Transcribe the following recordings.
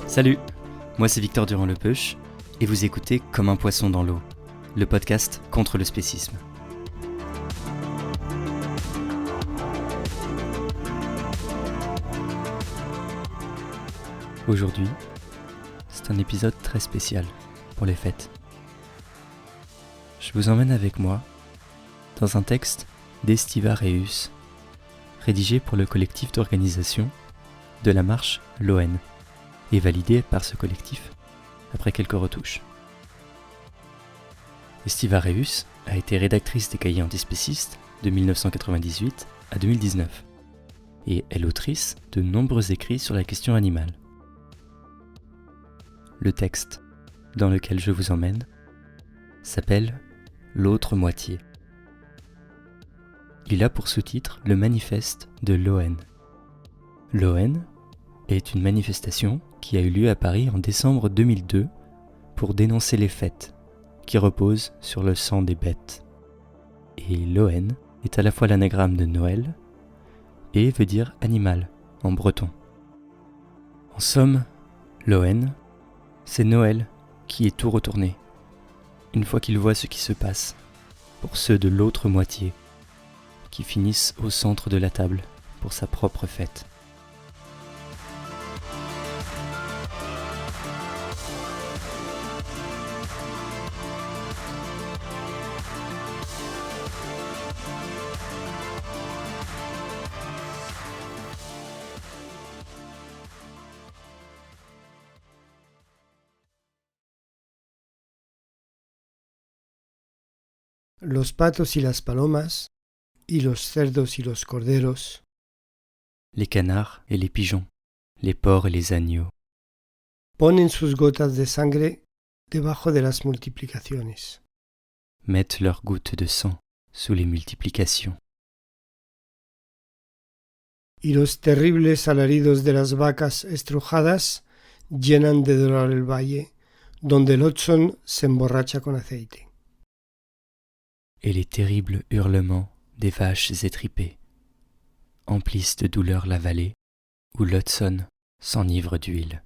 Salut, moi c'est Victor Durand-Lepeuch et vous écoutez Comme un poisson dans l'eau, le podcast contre le spécisme. Aujourd'hui, c'est un épisode très spécial pour les fêtes. Je vous emmène avec moi dans un texte d'Estiva Reus, rédigé pour le collectif d'organisation de la marche Loen, et validé par ce collectif après quelques retouches. Estiva Reus a été rédactrice des cahiers antispécistes de 1998 à 2019 et est l'autrice de nombreux écrits sur la question animale. Le texte dans lequel je vous emmène s'appelle « L'autre moitié ». Il a pour sous-titre le manifeste de Loen. Loen est une manifestation qui a eu lieu à Paris en décembre 2002 pour dénoncer les fêtes qui reposent sur le sang des bêtes. Et Loen est à la fois l'anagramme de Noël et veut dire animal en breton. En somme, Loen, c'est Noël qui est tout retourné, une fois qu'il voit ce qui se passe, pour ceux de l'autre moitié, qui finissent au centre de la table pour sa propre fête. Los patos y las palomas, y los cerdos y los corderos, Les canards et les pigeons, les porcs et les agneaux, ponen sus gotas de sangre debajo de las multiplicaciones. mettent leurs gouttes de sang sous les multiplications. Y los terribles alaridos de las vacas estrujadas llenan de dolor el valle, donde el Hudson se emborracha con aceite. Et les terribles hurlements des vaches étripées emplissent de douleur la vallée où l'Hudson s'enivre d'huile.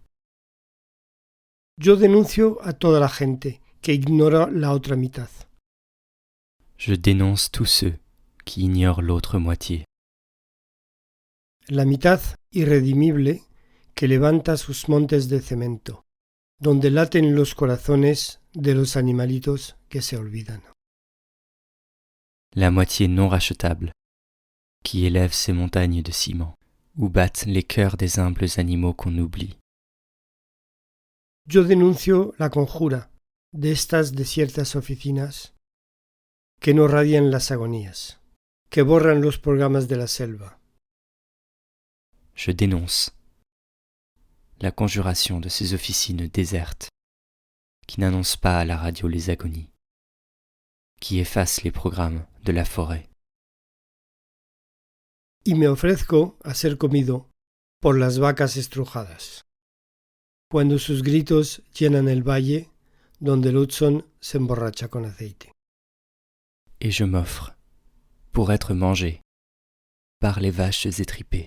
Yo denuncio a toda la gente que ignora la otra mitad. Je dénonce tous ceux qui ignorent l'autre moitié, La mitad irredimible que levanta sus montes de cemento, donde laten los corazones de los animalitos que se olvidan. la moitié non rachetable, qui élève ces montagnes de ciment, où battent les cœurs des humbles animaux qu'on oublie. Yo denuncio la conjura de estas desiertas oficinas que no radian las agonías, que borran los programas de la selva. Je dénonce la conjuration de ces officines désertes qui n'annoncent pas à la radio les agonies, qui effacent les programmes de la forêt. Y me ofrezco a ser comido por las vacas estrujadas, cuando sus gritos llenan el valle donde el Hudson se emborracha con aceite. Et je m'offre pour être mangé par les vaches étripées,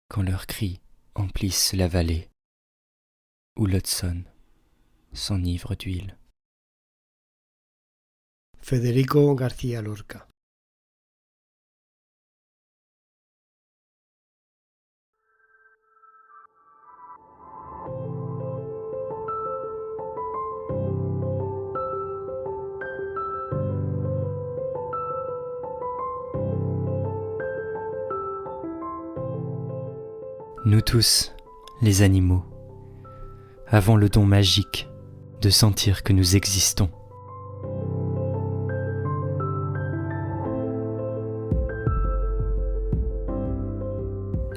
quand leurs cris emplissent la vallée où l'Hudson s'enivre d'huile. Federico García Lorca. Nous tous, les animaux, avons le don magique de sentir que nous existons.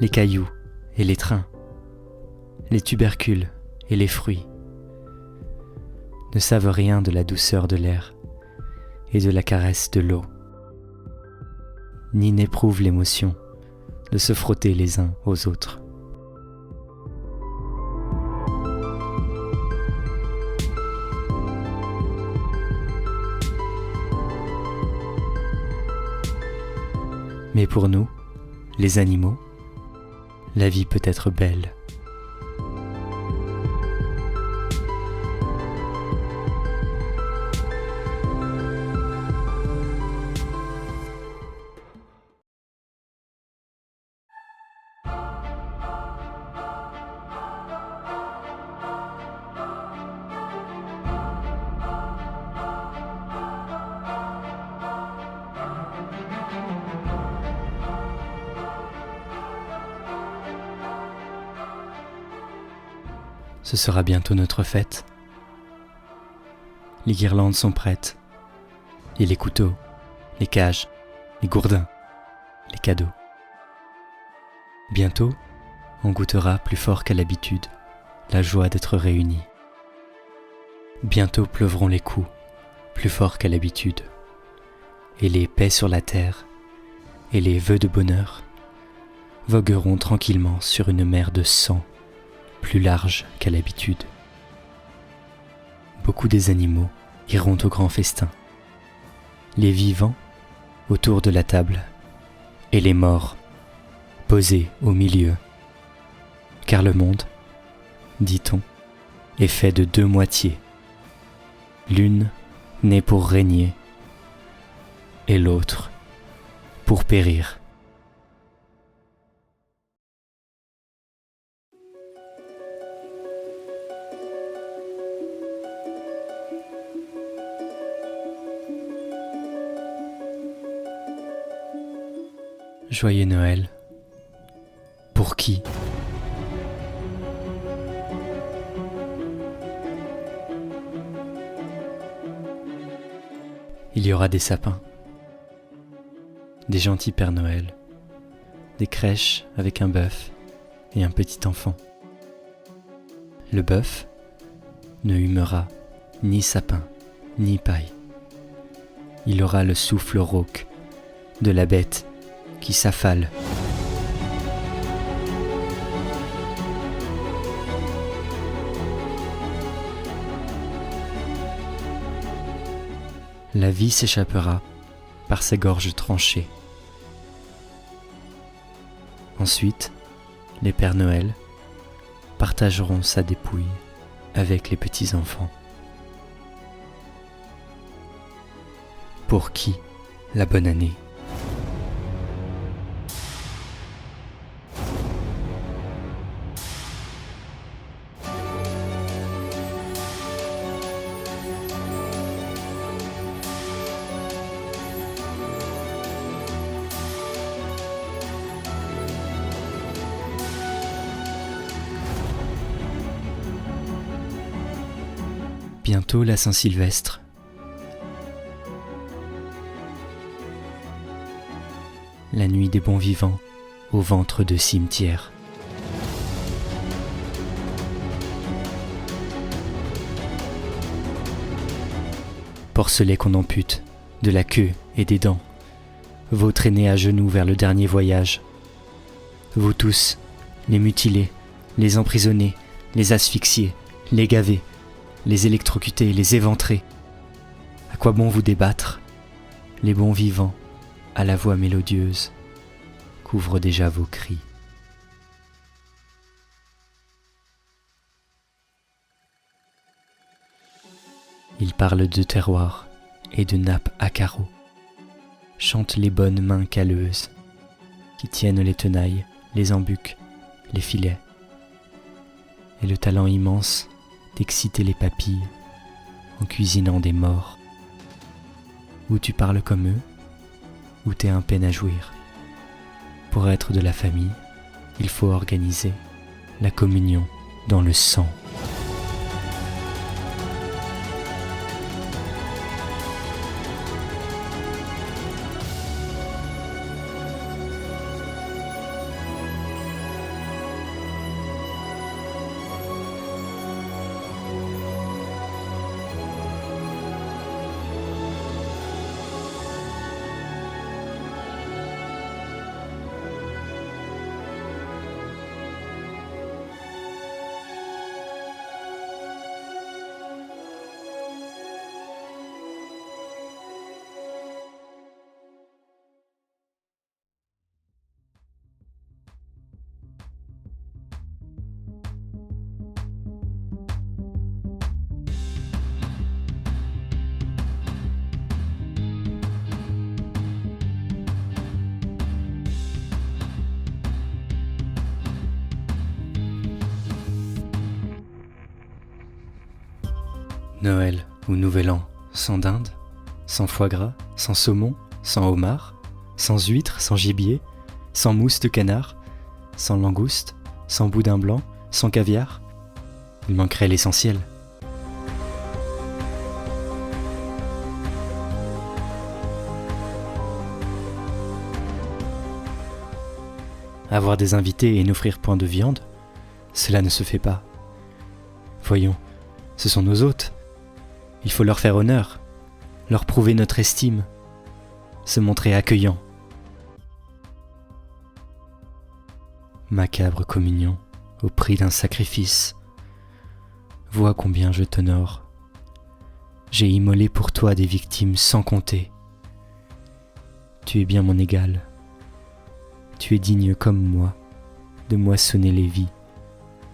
Les cailloux et les trains, les tubercules et les fruits ne savent rien de la douceur de l'air et de la caresse de l'eau, ni n'éprouvent l'émotion de se frotter les uns aux autres. Mais pour nous, les animaux, la vie peut être belle. Ce sera bientôt notre fête. Les guirlandes sont prêtes, et les couteaux, les cages, les gourdins, les cadeaux. Bientôt, on goûtera plus fort qu'à l'habitude la joie d'être réunis. Bientôt pleuvront les coups, plus fort qu'à l'habitude, et les paix sur la terre et les vœux de bonheur vogueront tranquillement sur une mer de sang plus large qu'à l'habitude. Beaucoup des animaux iront au grand festin, les vivants autour de la table et les morts posés au milieu, car le monde, dit-on, est fait de deux moitiés, l'une née pour régner et l'autre pour périr. Joyeux Noël. Pour qui ? Il y aura des sapins, des gentils Pères Noël, des crèches avec un bœuf et un petit enfant. Le bœuf ne humera ni sapin ni paille. Il aura le souffle rauque de la bête qui s'affale. La vie s'échappera par ses gorges tranchées. Ensuite, les Pères Noël partageront sa dépouille avec les petits-enfants. Pour qui la bonne année ? Bientôt la Saint-Sylvestre. La nuit des bons vivants au ventre de cimetière. Porcelets qu'on ampute de la queue et des dents, vous traînez à genoux vers le dernier voyage. Vous tous, les mutilés, les emprisonnés, les asphyxiés, les gavés, les électrocutés, les éventrés. À quoi bon vous débattre ? Les bons vivants, à la voix mélodieuse, couvrent déjà vos cris. Ils parlent de terroir et de nappes à carreaux, chantent les bonnes mains calleuses, qui tiennent les tenailles, les embuques, les filets, et le talent immense d'exciter les papilles en cuisinant des morts. Ou tu parles comme eux, ou t'es un peine à jouir. Pour être de la famille, il faut organiser la communion dans le sang. Noël ou Nouvel An, sans dinde, sans foie gras, sans saumon, sans homard, sans huître, sans gibier, sans mousse de canard, sans langouste, sans boudin blanc, sans caviar. Il manquerait l'essentiel. Avoir des invités et n'offrir point de viande, cela ne se fait pas. Voyons, ce sont nos hôtes. Il faut leur faire honneur, leur prouver notre estime, se montrer accueillant. Macabre communion, au prix d'un sacrifice. Vois combien je t'honore. J'ai immolé pour toi des victimes sans compter. Tu es bien mon égal. Tu es digne comme moi de moissonner les vies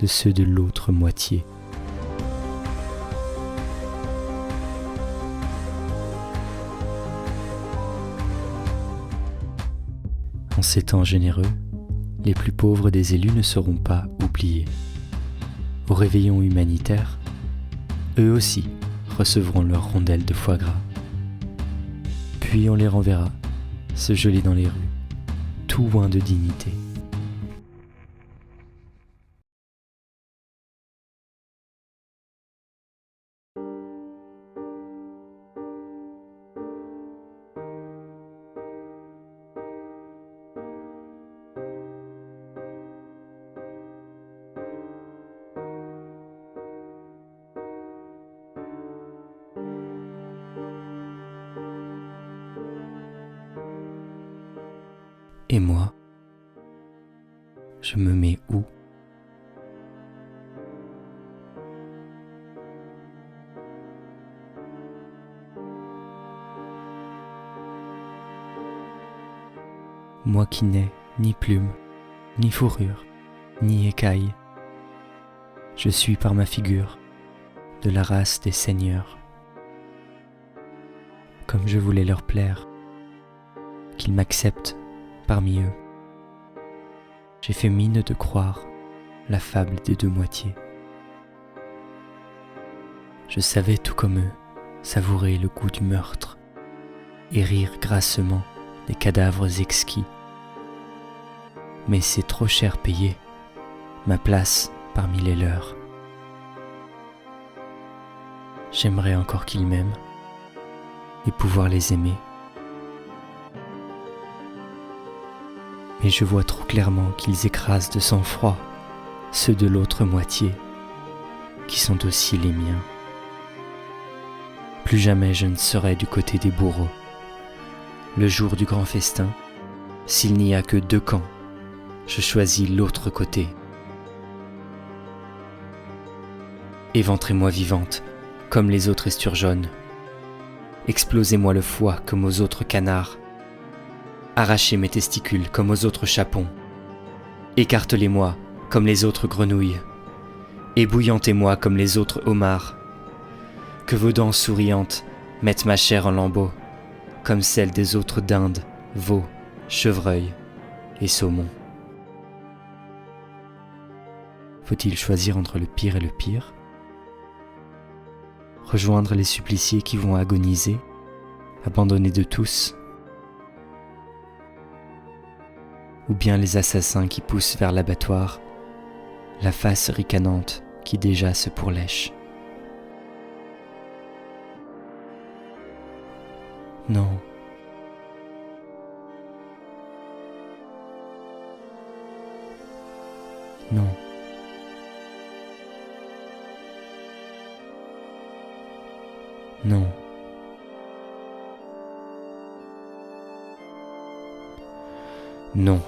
de ceux de l'autre moitié. En ces temps généreux, les plus pauvres des élus ne seront pas oubliés. Au réveillon humanitaire, eux aussi recevront leur rondelle de foie gras. Puis on les renverra, se geler dans les rues, tout loin de dignité. Et moi, je me mets où? Moi qui n'ai ni plume, ni fourrure, ni écaille, je suis par ma figure de la race des seigneurs. Comme je voulais leur plaire, qu'ils m'acceptent parmi eux, j'ai fait mine de croire la fable des deux moitiés. Je savais tout comme eux savourer le goût du meurtre et rire grassement des cadavres exquis. Mais c'est trop cher payé, ma place parmi les leurs. J'aimerais encore qu'ils m'aiment et pouvoir les aimer. Mais je vois trop clairement qu'ils écrasent de sang-froid ceux de l'autre moitié, qui sont aussi les miens. Plus jamais je ne serai du côté des bourreaux. Le jour du grand festin, s'il n'y a que deux camps, je choisis l'autre côté. Éventrez-moi vivante, comme les autres esturgeonnes. Explosez-moi le foie comme aux autres canards. Arrachez mes testicules comme aux autres chapons. Écartelez-moi comme les autres grenouilles. Ébouillantez-moi comme les autres homards. Que vos dents souriantes mettent ma chair en lambeaux, comme celle des autres dindes, veaux, chevreuils et saumons. Faut-il choisir entre le pire et le pire? Rejoindre les suppliciés qui vont agoniser, abandonnés de tous? Ou bien les assassins qui poussent vers l'abattoir, la face ricanante qui déjà se pourlèche? Non. Non. Non. Non.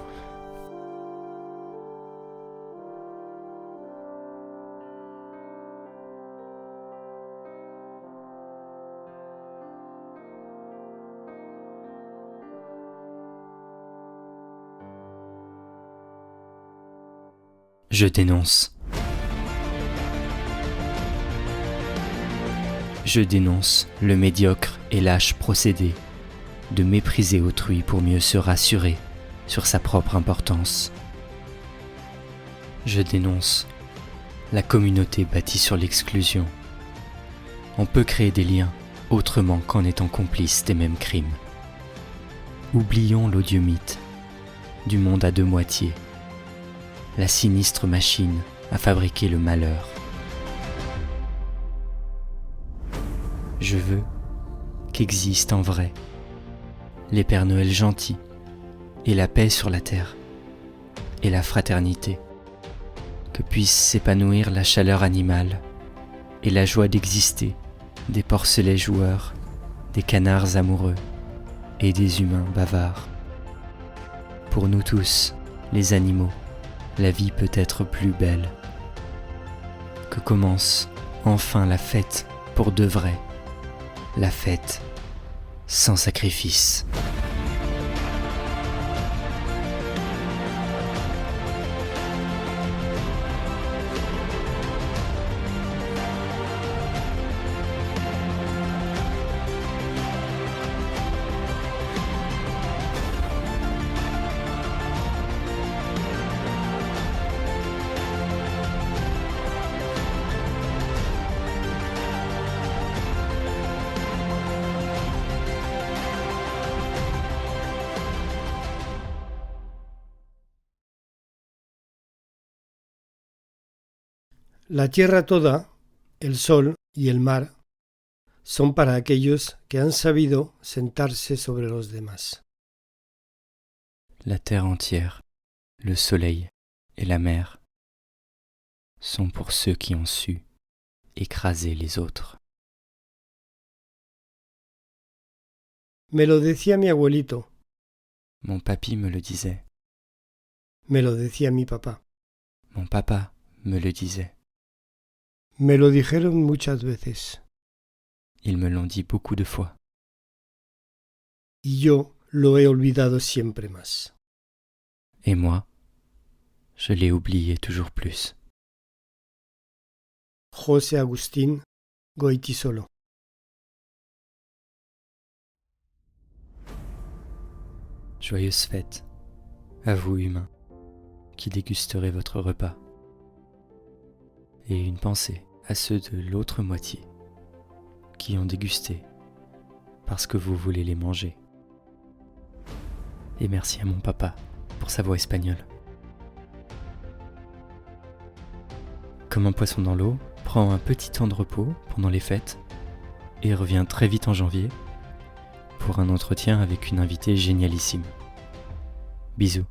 Je dénonce. Je dénonce le médiocre et lâche procédé de mépriser autrui pour mieux se rassurer sur sa propre importance. Je dénonce la communauté bâtie sur l'exclusion. On peut créer des liens autrement qu'en étant complice des mêmes crimes. Oublions l'odieux mythe du monde à deux moitiés, la sinistre machine à fabriquer le malheur. Je veux qu'existent en vrai les Pères Noël gentils et la paix sur la terre et la fraternité, que puisse s'épanouir la chaleur animale et la joie d'exister des porcelets joueurs, des canards amoureux et des humains bavards. Pour nous tous, les animaux, la vie peut être plus belle. Que commence enfin la fête pour de vrai, la fête sans sacrifice. La tierra toda, el sol y el mar son para aquellos que han sabido sentarse sobre los demás. La terre entière, le soleil et la mer sont pour ceux qui ont su écraser les autres. Me lo decía mi abuelito, Mon papy me le disait, me lo decía mi papá, mon papa me le disait. me lo dijeron muchas veces Ils me l'ont dit beaucoup de fois. y yo lo he olvidado siempre más. Et moi, je l'ai oublié toujours plus. José Agustín Goitisolo. Joyeuse fête à vous humains qui dégusterez votre repas. Et une pensée à ceux de l'autre moitié qui ont dégusté parce que vous voulez les manger. Et merci à mon papa pour sa voix espagnole. Comme un poisson dans l'eau, prends un petit temps de repos pendant les fêtes et reviens très vite en janvier pour un entretien avec une invitée génialissime. Bisous.